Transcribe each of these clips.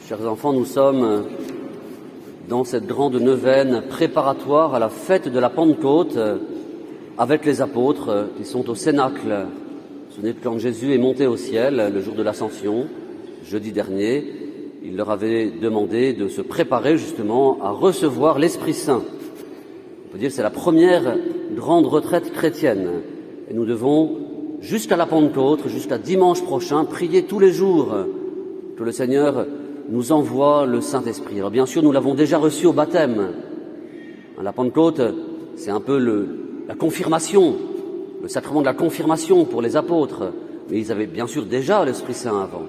Chers enfants, nous sommes dans cette grande neuvaine préparatoire à la fête de la Pentecôte avec les apôtres qui sont au Cénacle. Ce n'est que quand Jésus est monté au ciel le jour de l'Ascension, jeudi dernier, il leur avait demandé de se préparer justement à recevoir l'Esprit Saint. On peut dire que c'est la première grande retraite chrétienne. Et nous devons, jusqu'à la Pentecôte, jusqu'à dimanche prochain, prier tous les jours que le Seigneur nous envoie le Saint-Esprit. Alors bien sûr, nous l'avons déjà reçu au baptême. La Pentecôte, c'est un peu la confirmation, le sacrement de la confirmation pour les apôtres. Mais ils avaient bien sûr déjà l'Esprit Saint avant.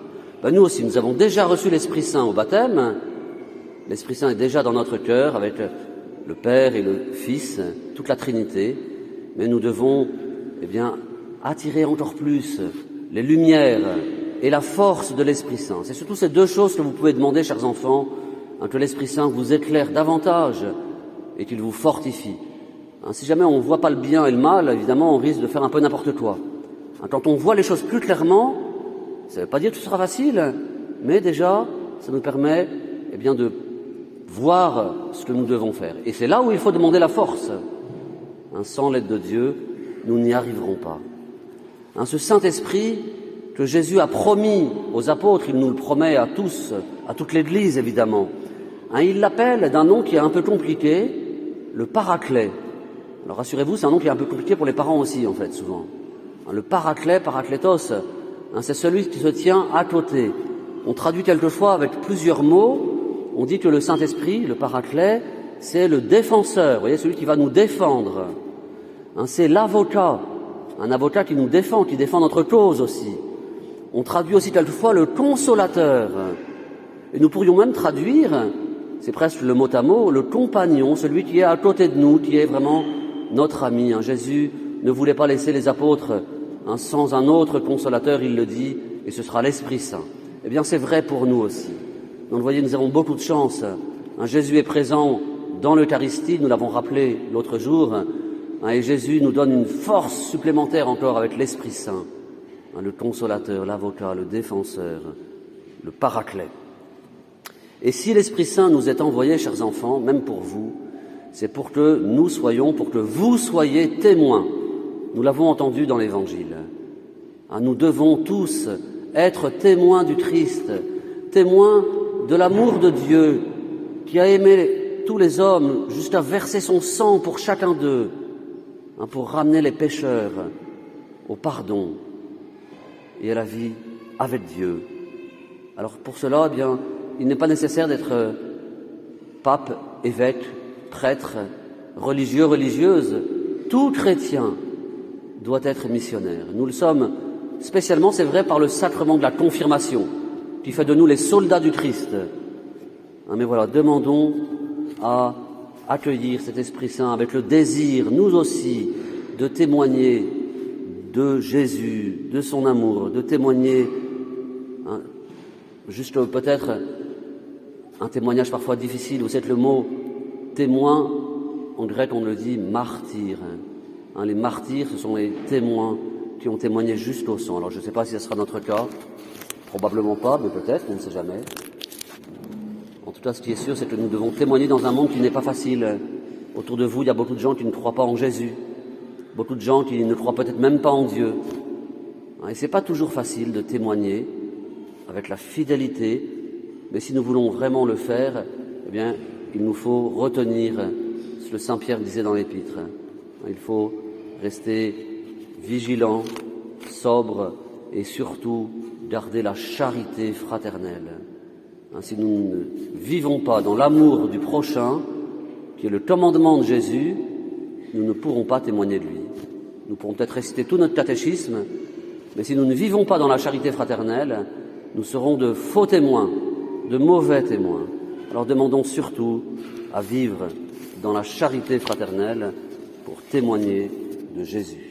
Nous aussi, nous avons déjà reçu l'Esprit Saint au baptême. L'Esprit Saint est déjà dans notre cœur avec le Père et le Fils, toute la Trinité. Mais nous devons, attirer encore plus les lumières et la force de l'Esprit Saint. C'est surtout ces deux choses que vous pouvez demander, chers enfants, que l'Esprit Saint vous éclaire davantage et qu'il vous fortifie. Si jamais on ne voit pas le bien et le mal, évidemment, on risque de faire un peu n'importe quoi. Quand on voit les choses plus clairement, ça ne veut pas dire que ce sera facile, mais déjà, ça nous permet de voir ce que nous devons faire. Et c'est là où il faut demander la force. Sans l'aide de Dieu, nous n'y arriverons pas. Ce Saint-Esprit que Jésus a promis aux apôtres, il nous le promet à tous, à toute l'Église évidemment. Il l'appelle d'un nom qui est un peu compliqué, le Paraclet. Alors rassurez-vous, c'est un nom qui est un peu compliqué pour les parents aussi en fait, souvent. Le Paraclet, Parakletos, c'est celui qui se tient à côté. On traduit quelquefois avec plusieurs mots, on dit que le Saint-Esprit, le Paraclet, c'est le défenseur, vous voyez, celui qui va nous défendre. C'est l'avocat, un avocat qui nous défend, qui défend notre cause aussi. On traduit aussi quelquefois le consolateur. Et nous pourrions même traduire, c'est presque le mot à mot, le compagnon, celui qui est à côté de nous, qui est vraiment notre ami. Jésus ne voulait pas laisser les apôtres sans un autre consolateur, il le dit, et ce sera l'Esprit Saint. C'est vrai pour nous aussi. Donc vous voyez, nous avons beaucoup de chance. Jésus est présent dans l'Eucharistie, nous l'avons rappelé l'autre jour, et Jésus nous donne une force supplémentaire encore avec l'Esprit Saint. Le consolateur, l'avocat, le défenseur, le Paraclet. Et si l'Esprit Saint nous est envoyé, chers enfants, même pour vous, c'est pour que nous soyons, pour que vous soyez témoins. Nous l'avons entendu dans l'Évangile. Nous devons tous être témoins du Christ, témoins de l'amour de Dieu qui a aimé tous les hommes jusqu'à verser son sang pour chacun d'eux, pour ramener les pécheurs au pardon et à la vie avec Dieu. Alors pour cela, il n'est pas nécessaire d'être pape, évêque, prêtre, religieux, religieuse. Tout chrétien doit être missionnaire. Nous le sommes spécialement, c'est vrai, par le sacrement de la confirmation, qui fait de nous les soldats du Christ. Mais voilà, demandons à accueillir cet Esprit Saint avec le désir, nous aussi, de témoigner de Jésus, de son amour, de témoigner, juste peut-être un témoignage parfois difficile. Vous savez que le mot témoin, en grec on le dit martyr. Les martyrs, ce sont les témoins qui ont témoigné jusqu'au sang. Alors je ne sais pas si ce sera notre cas, probablement pas, mais peut-être, on ne sait jamais. En tout cas, ce qui est sûr, c'est que nous devons témoigner dans un monde qui n'est pas facile. Autour de vous, il y a beaucoup de gens qui ne croient pas en Jésus. Beaucoup de gens qui ne croient peut-être même pas en Dieu. Et c'est pas toujours facile de témoigner avec la fidélité, mais si nous voulons vraiment le faire, il nous faut retenir ce que Saint Pierre disait dans l'Épître. Il faut rester vigilant, sobre et surtout garder la charité fraternelle. Si nous ne vivons pas dans l'amour du prochain, qui est le commandement de Jésus, nous ne pourrons pas témoigner de lui. Nous pourrons peut-être réciter tout notre catéchisme, mais si nous ne vivons pas dans la charité fraternelle, nous serons de faux témoins, de mauvais témoins. Alors demandons surtout à vivre dans la charité fraternelle pour témoigner de Jésus.